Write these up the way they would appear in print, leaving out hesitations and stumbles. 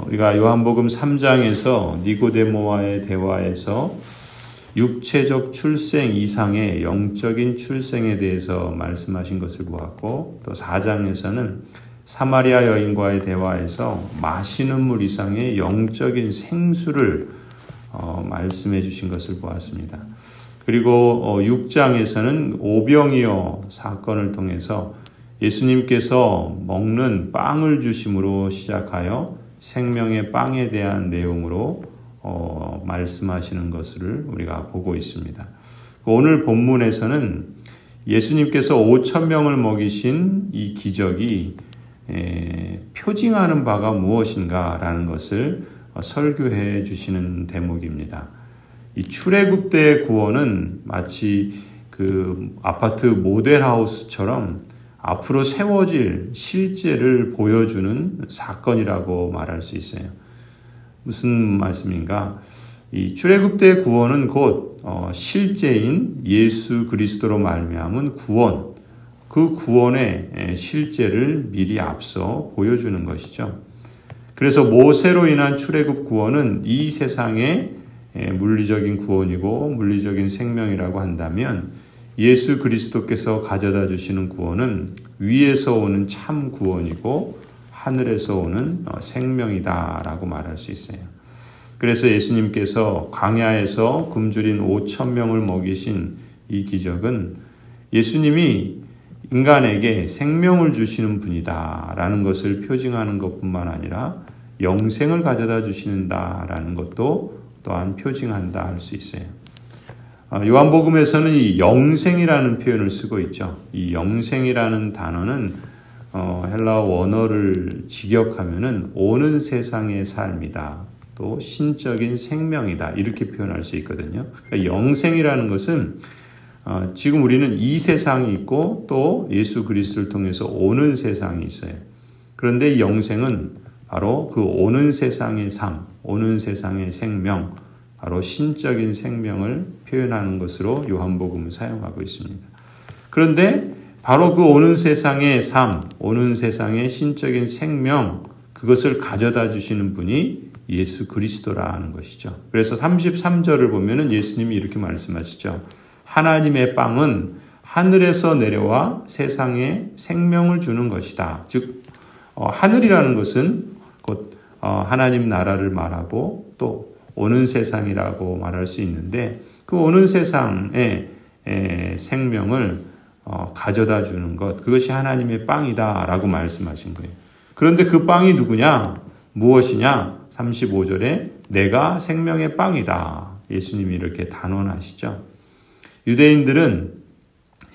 우리가 요한복음 3장에서 니고데모와의 대화에서 육체적 출생 이상의 영적인 출생에 대해서 말씀하신 것을 보았고, 또 4장에서는 사마리아 여인과의 대화에서 마시는 물 이상의 영적인 생수를 말씀해 주신 것을 보았습니다. 그리고 6장에서는 오병이어 사건을 통해서 예수님께서 먹는 빵을 주심으로 시작하여 생명의 빵에 대한 내용으로 말씀하시는 것을 우리가 보고 있습니다. 오늘 본문에서는 예수님께서 5,000명을 먹이신 이 기적이 표징하는 바가 무엇인가라는 것을 설교해 주시는 대목입니다. 이 출애굽때의 구원은 마치 그 아파트 모델하우스처럼 앞으로 세워질 실제를 보여주는 사건이라고 말할 수 있어요. 무슨 말씀인가? 이 출애굽때의 구원은 곧 실제인 예수 그리스도로 말미암은 구원, 그 구원의 실제를 미리 앞서 보여주는 것이죠. 그래서 모세로 인한 출애굽 구원은 이 세상의 물리적인 구원이고 물리적인 생명이라고 한다면, 예수 그리스도께서 가져다 주시는 구원은 위에서 오는 참 구원이고 하늘에서 오는 생명이다라고 말할 수 있어요. 그래서 예수님께서 광야에서 굶주린 5,000명을 먹이신 이 기적은 예수님이 인간에게 생명을 주시는 분이다라는 것을 표징하는 것뿐만 아니라 영생을 가져다 주시는다라는 것도 또한 표징한다 할 수 있어요. 요한복음에서는 이 영생이라는 표현을 쓰고 있죠. 이 영생이라는 단어는 헬라어 원어를 직역하면은 오는 세상의 삶이다, 또 신적인 생명이다, 이렇게 표현할 수 있거든요. 그러니까 영생이라는 것은 지금 우리는 이 세상이 있고 또 예수 그리스도를 통해서 오는 세상이 있어요. 그런데 이 영생은 바로 그 오는 세상의 삶, 오는 세상의 생명, 바로 신적인 생명을 표현하는 것으로 요한복음을 사용하고 있습니다. 그런데 바로 그 오는 세상의 삶, 오는 세상의 신적인 생명, 그것을 가져다 주시는 분이 예수 그리스도라는 것이죠. 그래서 33절을 보면은 예수님이 이렇게 말씀하시죠. 하나님의 빵은 하늘에서 내려와 세상에 생명을 주는 것이다. 즉 하늘이라는 것은 곧 하나님 나라를 말하고 또 오는 세상이라고 말할 수 있는데, 그 오는 세상의 생명을 가져다 주는 것, 그것이 하나님의 빵이다라고 말씀하신 거예요. 그런데 그 빵이 누구냐? 무엇이냐? 35절에 내가 생명의 빵이다. 예수님이 이렇게 단언하시죠. 유대인들은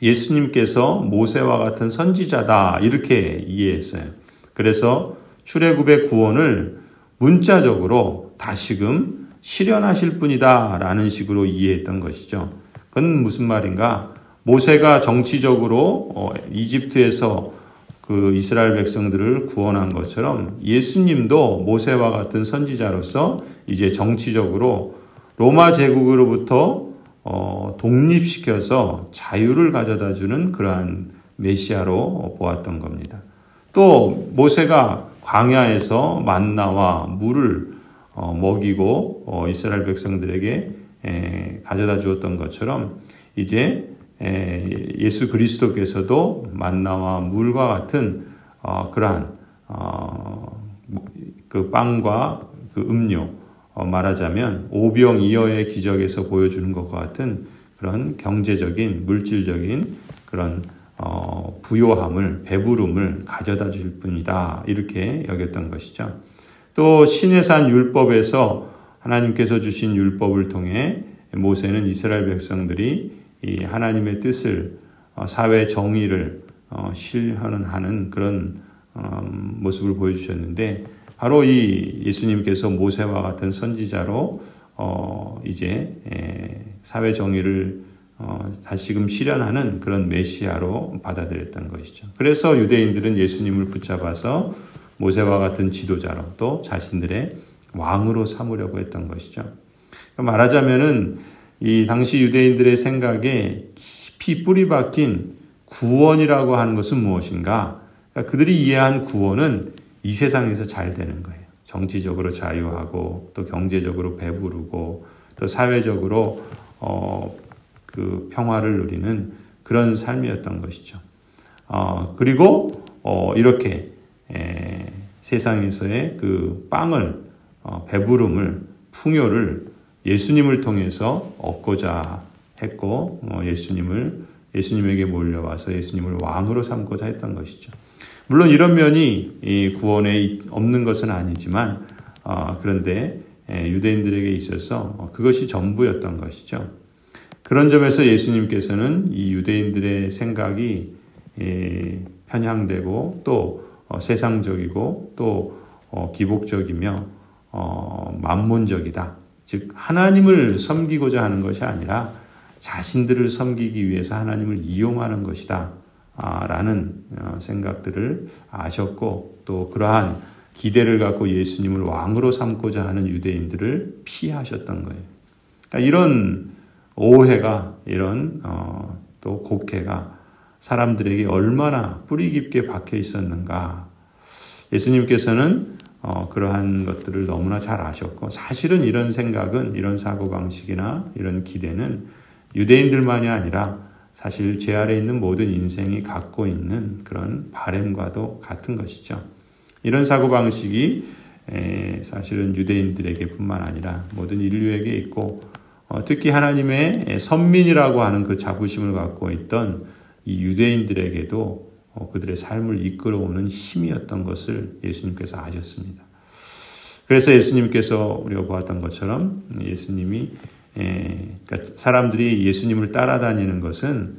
예수님께서 모세와 같은 선지자다 이렇게 이해했어요. 그래서 출애굽의 구원을 문자적으로 다시금 실현하실 분이다 라는 식으로 이해했던 것이죠. 그건 무슨 말인가? 모세가 정치적으로 이집트에서 그 이스라엘 백성들을 구원한 것처럼 예수님도 모세와 같은 선지자로서 이제 정치적으로 로마 제국으로부터 독립시켜서 자유를 가져다 주는 그러한 메시아로 보았던 겁니다. 또 모세가 광야에서 만나와 물을 먹이고 이스라엘 백성들에게 가져다 주었던 것처럼 이제 예수 그리스도께서도 만나와 물과 같은 그러한 그 빵과 그 음료, 말하자면 오병이어의 기적에서 보여주는 것과 같은 그런 경제적인 물질적인 그런 부요함을, 배부름을 가져다 줄 뿐이다 이렇게 여겼던 것이죠. 또 시내산 율법에서 하나님께서 주신 율법을 통해 모세는 이스라엘 백성들이 이 하나님의 뜻을, 사회 정의를 실현하는 그런 모습을 보여주셨는데, 바로 이 예수님께서 모세와 같은 선지자로 이제 사회 정의를 다시금 실현하는 그런 메시아로 받아들였던 것이죠. 그래서 유대인들은 예수님을 붙잡아서 모세와 같은 지도자로 또 자신들의 왕으로 삼으려고 했던 것이죠. 말하자면은 이 당시 유대인들의 생각에 깊이 뿌리 박힌 구원이라고 하는 것은 무엇인가? 그러니까 그들이 이해한 구원은 이 세상에서 잘 되는 거예요. 정치적으로 자유하고 또 경제적으로 배부르고 또 사회적으로 그 평화를 누리는 그런 삶이었던 것이죠. 그리고 이렇게 세상에서의 그 빵을 배부름을 풍요를 예수님을 통해서 얻고자 했고 예수님에게 몰려와서 예수님을 왕으로 삼고자 했던 것이죠. 물론 이런 면이 이 구원에 없는 것은 아니지만 그런데 유대인들에게 있어서 그것이 전부였던 것이죠. 그런 점에서 예수님께서는 이 유대인들의 생각이 편향되고 또 세상적이고 또 기복적이며 만몬적이다. 즉 하나님을 섬기고자 하는 것이 아니라 자신들을 섬기기 위해서 하나님을 이용하는 것이다 라는 생각들을 아셨고 또 그러한 기대를 갖고 예수님을 왕으로 삼고자 하는 유대인들을 피하셨던 거예요. 그러니까 이런 오해가 이런 또 곡해가 사람들에게 얼마나 뿌리 깊게 박혀 있었는가. 예수님께서는 그러한 것들을 너무나 잘 아셨고 사실은 이런 생각은 이런 사고방식이나 이런 기대는 유대인들만이 아니라 사실 죄 아래 있는 모든 인생이 갖고 있는 그런 바램과도 같은 것이죠. 이런 사고방식이 사실은 유대인들에게 뿐만 아니라 모든 인류에게 있고 특히 하나님의 선민이라고 하는 그 자부심을 갖고 있던 이 유대인들에게도 그들의 삶을 이끌어오는 힘이었던 것을 예수님께서 아셨습니다. 그래서 예수님께서 우리가 보았던 것처럼 예수님이 그러니까 사람들이 예수님을 따라다니는 것은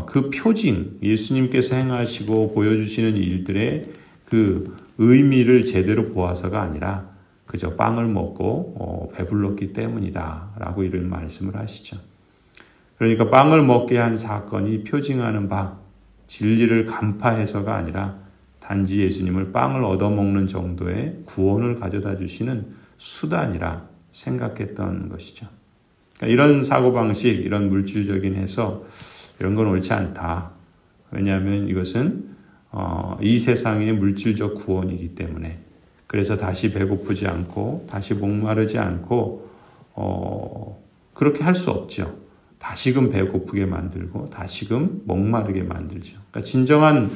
그 표징, 예수님께서 행하시고 보여주시는 일들의 그 의미를 제대로 보아서가 아니라 그저 빵을 먹고 배불렀기 때문이다 라고 이런 말씀을 하시죠. 그러니까 빵을 먹게 한 사건이 표징하는 바 진리를 간파해서가 아니라 단지 예수님을 빵을 얻어먹는 정도의 구원을 가져다 주시는 수단이라 생각했던 것이죠. 그러니까 이런 사고방식, 이런 물질적인 해석 이런 건 옳지 않다. 왜냐하면 이것은 이 세상의 물질적 구원이기 때문에 그래서 다시 배고프지 않고 다시 목마르지 않고 그렇게 할 수 없죠. 다시금 배고프게 만들고 다시금 목마르게 만들죠. 그러니까 진정한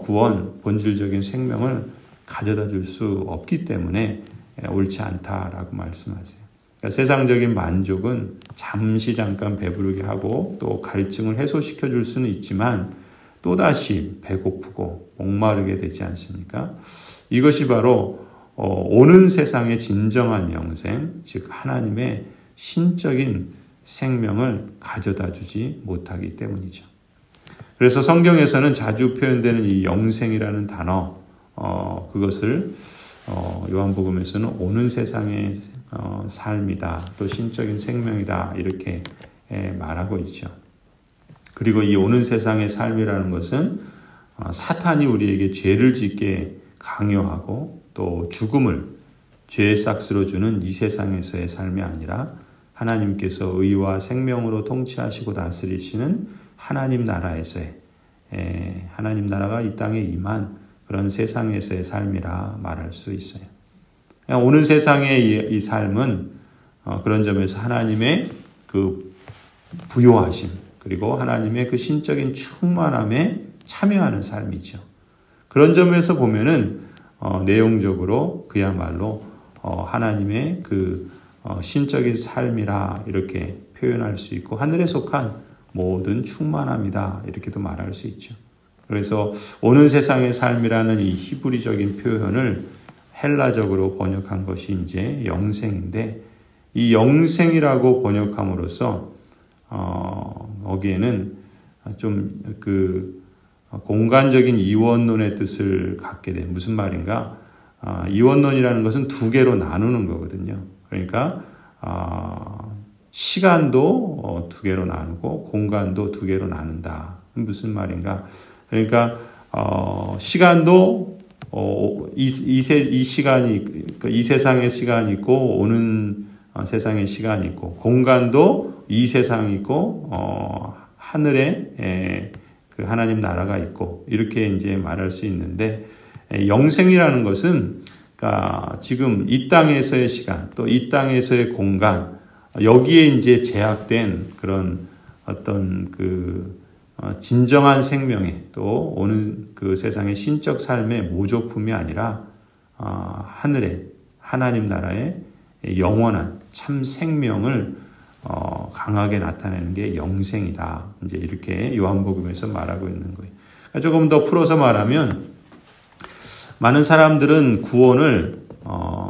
구원, 본질적인 생명을 가져다 줄 수 없기 때문에 옳지 않다라고 말씀하세요. 그러니까 세상적인 만족은 잠깐 배부르게 하고 또 갈증을 해소시켜 줄 수는 있지만 또다시 배고프고 목마르게 되지 않습니까? 이것이 바로 오는 세상의 진정한 영생, 즉 하나님의 신적인 생명을 가져다 주지 못하기 때문이죠. 그래서 성경에서는 자주 표현되는 이 영생이라는 단어, 그것을 요한복음에서는 오는 세상의 삶이다, 또 신적인 생명이다 이렇게 말하고 있죠. 그리고 이 오는 세상의 삶이라는 것은 사탄이 우리에게 죄를 짓게 강요하고 또 죽음을 죄의 싹스로 주는 이 세상에서의 삶이 아니라 하나님께서 의와 생명으로 통치하시고 다스리시는 하나님 나라에서의 하나님 나라가 이 땅에 임한 그런 세상에서의 삶이라 말할 수 있어요. 오는 세상의 이 삶은 그런 점에서 하나님의 그 부요하심 그리고 하나님의 그 신적인 충만함에 참여하는 삶이죠. 그런 점에서 보면은 내용적으로 그야말로 하나님의 그 신적인 삶이라 이렇게 표현할 수 있고 하늘에 속한 모든 충만함이다 이렇게도 말할 수 있죠. 그래서 오는 세상의 삶이라는 이 히브리적인 표현을 헬라적으로 번역한 것이 이제 영생인데 이 영생이라고 번역함으로써 거기에는 좀 그 공간적인 이원론의 뜻을 갖게 돼. 무슨 말인가? 이원론이라는 것은 두 개로 나누는 거거든요. 그러니까 시간도 두 개로 나누고 공간도 두 개로 나눈다. 무슨 말인가? 그러니까 시간도 이 시간이 그러니까 이 세상의 시간이 있고 오는 세상의 시간이 있고 공간도 이 세상이 있고 하늘에 그 하나님 나라가 있고 이렇게 이제 말할 수 있는데 영생이라는 것은 그러니까 지금 이 땅에서의 시간, 또 이 땅에서의 공간, 여기에 이제 제약된 그런 어떤 진정한 생명의 또 오는 그 세상의 신적 삶의 모조품이 아니라 하늘의 하나님 나라의 영원한 참 생명을 강하게 나타내는 게 영생이다. 이제 이렇게 요한복음에서 말하고 있는 거예요. 조금 더 풀어서 말하면 많은 사람들은 구원을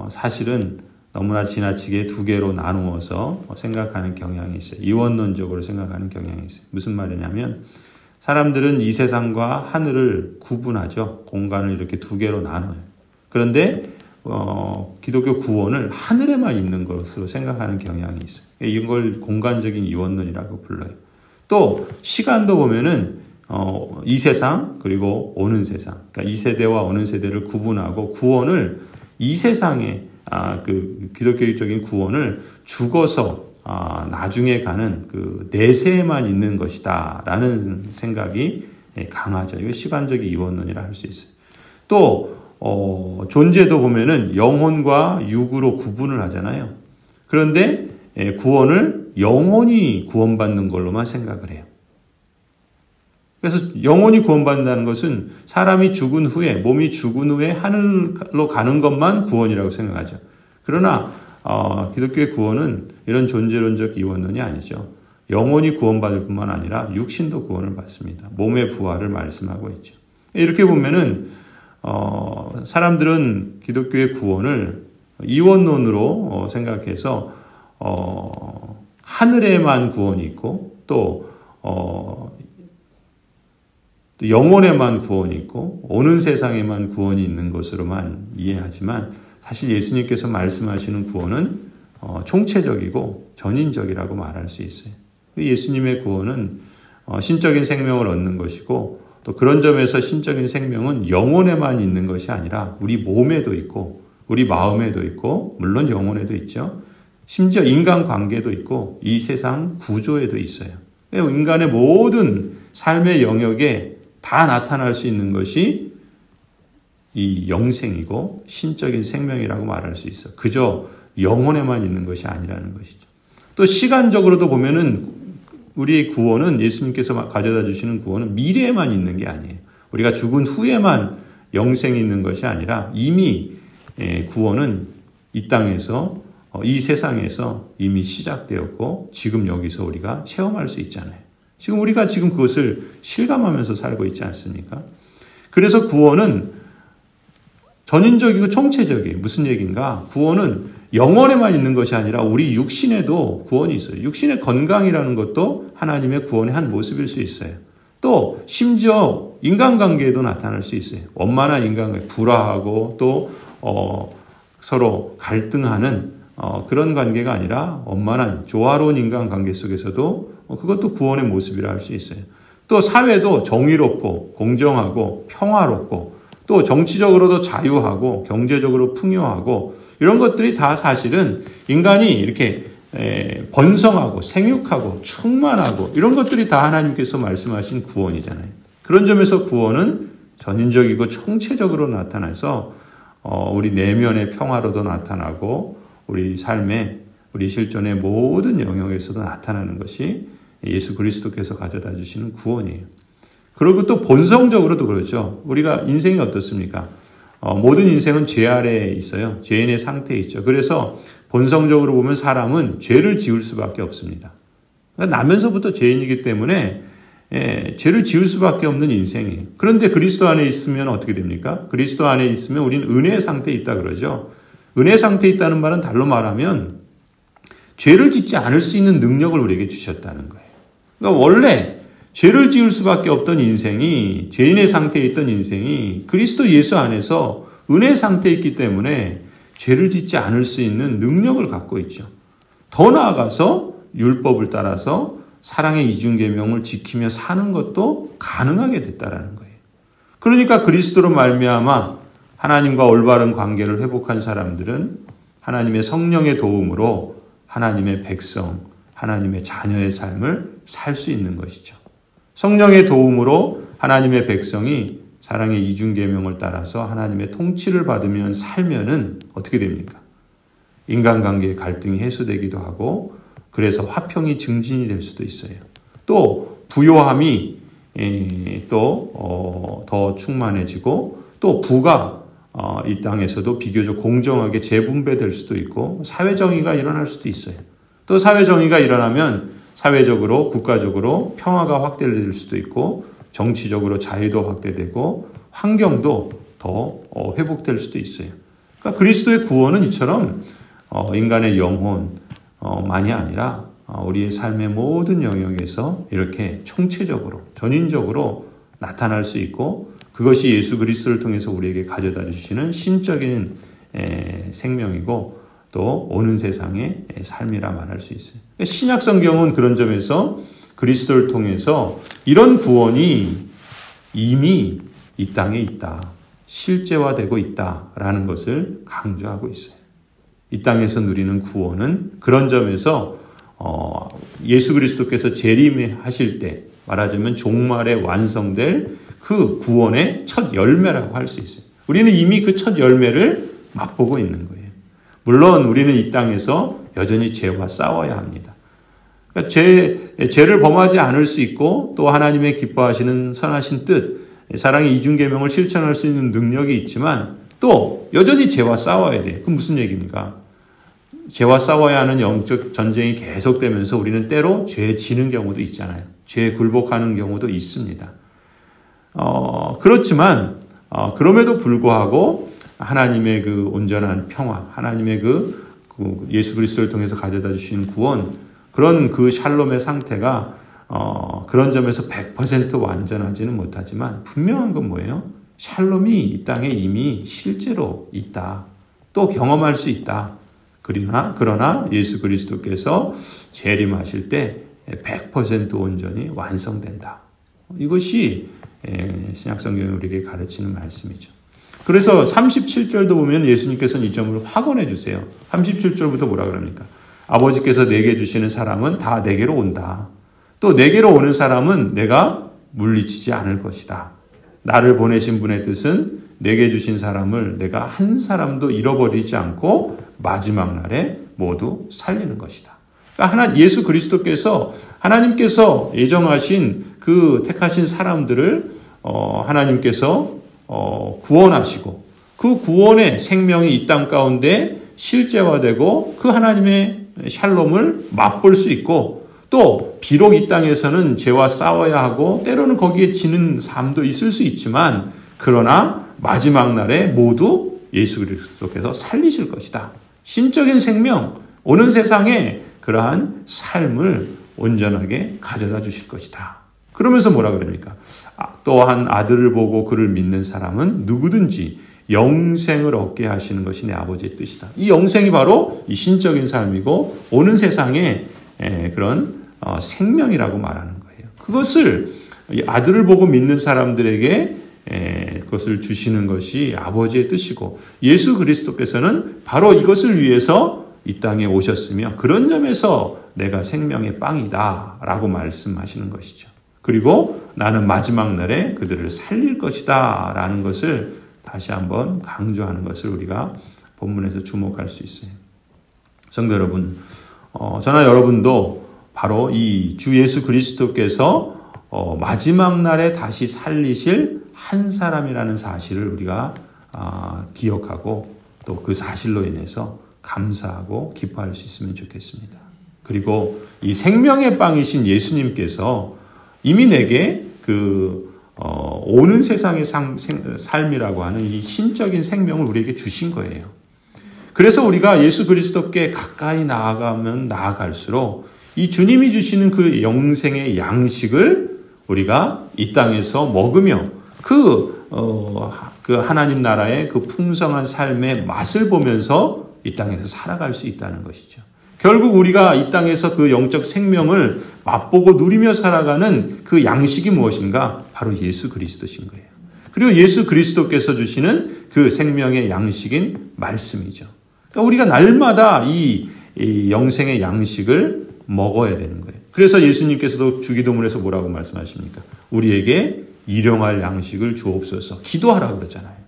사실은 너무나 지나치게 두 개로 나누어서 생각하는 경향이 있어요. 이원론적으로 생각하는 경향이 있어요. 무슨 말이냐면 사람들은 이 세상과 하늘을 구분하죠. 공간을 이렇게 두 개로 나눠요. 그런데 기독교 구원을 하늘에만 있는 것으로 생각하는 경향이 있어요. 이걸 공간적인 이원론이라고 불러요. 또 시간도 보면은 이 세상 그리고 오는 세상, 그러니까 이 세대와 오는 세대를 구분하고 구원을 이 세상에 그 기독교적인 구원을 죽어서 나중에 가는 그 내세에만 있는 것이다라는 생각이 강하죠. 이거 시간적인 이원론이라 할 수 있어요. 또 존재도 보면은 영혼과 육으로 구분을 하잖아요. 그런데 구원을 영혼이 구원받는 걸로만 생각을 해요. 그래서 영혼이 구원받는다는 것은 사람이 죽은 후에, 몸이 죽은 후에 하늘로 가는 것만 구원이라고 생각하죠. 그러나 기독교의 구원은 이런 존재론적 이원론이 아니죠. 영혼이 구원받을 뿐만 아니라 육신도 구원을 받습니다. 몸의 부활을 말씀하고 있죠. 이렇게 보면은 사람들은 기독교의 구원을 이원론으로 생각해서 하늘에만 구원이 있고 또 영혼에만 구원이 있고 오는 세상에만 구원이 있는 것으로만 이해하지만 사실 예수님께서 말씀하시는 구원은 총체적이고 전인적이라고 말할 수 있어요. 예수님의 구원은 신적인 생명을 얻는 것이고 또 그런 점에서 신적인 생명은 영혼에만 있는 것이 아니라 우리 몸에도 있고 우리 마음에도 있고 물론 영혼에도 있죠. 심지어 인간관계도 있고 이 세상 구조에도 있어요. 인간의 모든 삶의 영역에 다 나타날 수 있는 것이 이 영생이고 신적인 생명이라고 말할 수 있어. 그저 영혼에만 있는 것이 아니라는 것이죠. 또 시간적으로도 보면은 우리의 구원은 예수님께서 가져다 주시는 구원은 미래에만 있는 게 아니에요. 우리가 죽은 후에만 영생이 있는 것이 아니라 이미 구원은 이 땅에서 이 세상에서 이미 시작되었고 지금 여기서 우리가 체험할 수 있잖아요. 지금 우리가 지금 그것을 실감하면서 살고 있지 않습니까? 그래서 구원은 전인적이고 총체적이에요. 무슨 얘기인가? 구원은 영혼에만 있는 것이 아니라 우리 육신에도 구원이 있어요. 육신의 건강이라는 것도 하나님의 구원의 한 모습일 수 있어요. 또 심지어 인간관계에도 나타날 수 있어요. 원만한 인간관계, 불화하고 또 서로 갈등하는 그런 관계가 아니라 원만한 조화로운 인간관계 속에서도 그것도 구원의 모습이라 할 수 있어요. 또 사회도 정의롭고 공정하고 평화롭고 또 정치적으로도 자유하고 경제적으로 풍요하고 이런 것들이 다 사실은 인간이 이렇게 번성하고 생육하고 충만하고 이런 것들이 다 하나님께서 말씀하신 구원이잖아요. 그런 점에서 구원은 전인적이고 총체적으로 나타나서 우리 내면의 평화로도 나타나고 우리 삶의 우리 실존의 모든 영역에서도 나타나는 것이 예수 그리스도께서 가져다 주시는 구원이에요. 그리고 또 본성적으로도 그렇죠. 우리가 인생이 어떻습니까? 모든 인생은 죄 아래에 있어요. 죄인의 상태에 있죠. 그래서 본성적으로 보면 사람은 죄를 지을 수밖에 없습니다. 그러니까 나면서부터 죄인이기 때문에 죄를 지을 수밖에 없는 인생이에요. 그런데 그리스도 안에 있으면 어떻게 됩니까? 그리스도 안에 있으면 우리는 은혜의 상태에 있다 그러죠. 은혜의 상태에 있다는 말은 달로 말하면 죄를 짓지 않을 수 있는 능력을 우리에게 주셨다는 거예요. 그러니까 원래 죄를 지을 수밖에 없던 인생이 죄인의 상태에 있던 인생이 그리스도 예수 안에서 은혜의 상태에 있기 때문에 죄를 짓지 않을 수 있는 능력을 갖고 있죠. 더 나아가서 율법을 따라서 사랑의 이중계명을 지키며 사는 것도 가능하게 됐다라는 거예요. 그러니까 그리스도로 말미암아 하나님과 올바른 관계를 회복한 사람들은 하나님의 성령의 도움으로 하나님의 백성, 하나님의 자녀의 삶을 살 수 있는 것이죠. 성령의 도움으로 하나님의 백성이 사랑의 이중계명을 따라서 하나님의 통치를 받으면 살면은 어떻게 됩니까? 인간관계의 갈등이 해소되기도 하고 그래서 화평이 증진이 될 수도 있어요. 또 부요함이 또 더 충만해지고 또 부가 이 땅에서도 비교적 공정하게 재분배될 수도 있고 사회정의가 일어날 수도 있어요. 또 사회정의가 일어나면 사회적으로 국가적으로 평화가 확대될 수도 있고 정치적으로 자유도 확대되고 환경도 더 회복될 수도 있어요. 그러니까 그리스도의 구원은 이처럼 인간의 영혼만이 아니라 우리의 삶의 모든 영역에서 이렇게 총체적으로 전인적으로 나타날 수 있고 그것이 예수 그리스도를 통해서 우리에게 가져다 주시는 신적인 생명이고 또 오는 세상의 삶이라 말할 수 있어요. 신약 성경은 그런 점에서 그리스도를 통해서 이런 구원이 이미 이 땅에 있다. 실제화되고 있다라는 것을 강조하고 있어요. 이 땅에서 누리는 구원은 그런 점에서 예수 그리스도께서 재림하실 때 말하자면 종말에 완성될 그 구원의 첫 열매라고 할 수 있어요. 우리는 이미 그 첫 열매를 맛보고 있는 거예요. 물론 우리는 이 땅에서 여전히 죄와 싸워야 합니다. 그러니까 죄를 범하지 않을 수 있고 또 하나님의 기뻐하시는 선하신 뜻, 사랑의 이중계명을 실천할 수 있는 능력이 있지만 또 여전히 죄와 싸워야 돼요. 그럼 무슨 얘기입니까? 죄와 싸워야 하는 영적 전쟁이 계속되면서 우리는 때로 죄에 지는 경우도 있잖아요. 죄에 굴복하는 경우도 있습니다. 그렇지만 그럼에도 불구하고 하나님의 그 온전한 평화, 하나님의 그 예수 그리스도를 통해서 가져다 주신 구원, 그런 그 샬롬의 상태가 그런 점에서 100% 완전하지는 못하지만 분명한 건 뭐예요? 샬롬이 이 땅에 이미 실제로 있다. 또 경험할 수 있다. 그러나 예수 그리스도께서 재림하실 때 100% 온전히 완성된다. 이것이 신약성경이 우리에게 가르치는 말씀이죠. 그래서 37절도 보면 예수님께서는 이 점을 확언해 주세요. 37절부터 뭐라 그럽니까? 아버지께서 내게 주시는 사람은 다 내게로 온다. 또 내게로 오는 사람은 내가 물리치지 않을 것이다. 나를 보내신 분의 뜻은 내게 주신 사람을 내가 한 사람도 잃어버리지 않고 마지막 날에 모두 살리는 것이다. 그러니까 예수 그리스도께서 하나님께서 예정하신 그 택하신 사람들을 하나님께서 구원하시고 그 구원의 생명이 이 땅 가운데 실제화되고 그 하나님의 샬롬을 맛볼 수 있고 또 비록 이 땅에서는 죄와 싸워야 하고 때로는 거기에 지는 삶도 있을 수 있지만 그러나 마지막 날에 모두 예수 그리스도께서 살리실 것이다. 신적인 생명, 오는 세상에 그러한 삶을 온전하게 가져다 주실 것이다. 그러면서 뭐라 그럽니까? 또한 아들을 보고 그를 믿는 사람은 누구든지 영생을 얻게 하시는 것이 내 아버지의 뜻이다. 이 영생이 바로 이 신적인 삶이고 오는 세상의 그런 생명이라고 말하는 거예요. 그것을 아들을 보고 믿는 사람들에게 그것을 주시는 것이 아버지의 뜻이고 예수 그리스도께서는 바로 이것을 위해서 이 땅에 오셨으며 그런 점에서 내가 생명의 빵이다 라고 말씀하시는 것이죠. 그리고 나는 마지막 날에 그들을 살릴 것이다 라는 것을 다시 한번 강조하는 것을 우리가 본문에서 주목할 수 있어요. 성도 여러분, 저나 여러분도 바로 이 주 예수 그리스도께서 마지막 날에 다시 살리실 한 사람이라는 사실을 우리가 기억하고 또 그 사실로 인해서 감사하고 기뻐할 수 있으면 좋겠습니다. 그리고 이 생명의 빵이신 예수님께서 이미 내게 오는 세상의 삶이라고 하는 이 신적인 생명을 우리에게 주신 거예요. 그래서 우리가 예수 그리스도께 가까이 나아가면 나아갈수록 이 주님이 주시는 그 영생의 양식을 우리가 이 땅에서 먹으며 그 하나님 나라의 그 풍성한 삶의 맛을 보면서 이 땅에서 살아갈 수 있다는 것이죠. 결국 우리가 이 땅에서 그 영적 생명을 맛보고 누리며 살아가는 그 양식이 무엇인가? 바로 예수 그리스도신 거예요. 그리고 예수 그리스도께서 주시는 그 생명의 양식인 말씀이죠. 그러니까 우리가 날마다 이 영생의 양식을 먹어야 되는 거예요. 그래서 예수님께서도 주기도문에서 뭐라고 말씀하십니까? 우리에게 일용할 양식을 주옵소서. 기도하라고 그랬잖아요.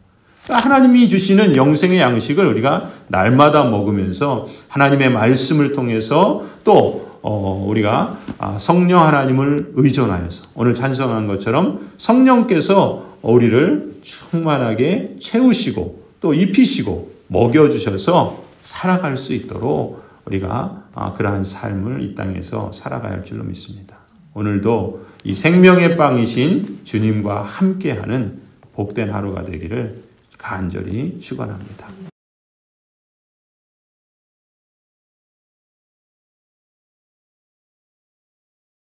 하나님이 주시는 영생의 양식을 우리가 날마다 먹으면서 하나님의 말씀을 통해서 또 우리가 성령 하나님을 의존하여서 오늘 찬송한 것처럼 성령께서 우리를 충만하게 채우시고 또 입히시고 먹여주셔서 살아갈 수 있도록 우리가 그러한 삶을 이 땅에서 살아가야 할 줄로 믿습니다. 오늘도 이 생명의 빵이신 주님과 함께하는 복된 하루가 되기를 간절히 축원합니다.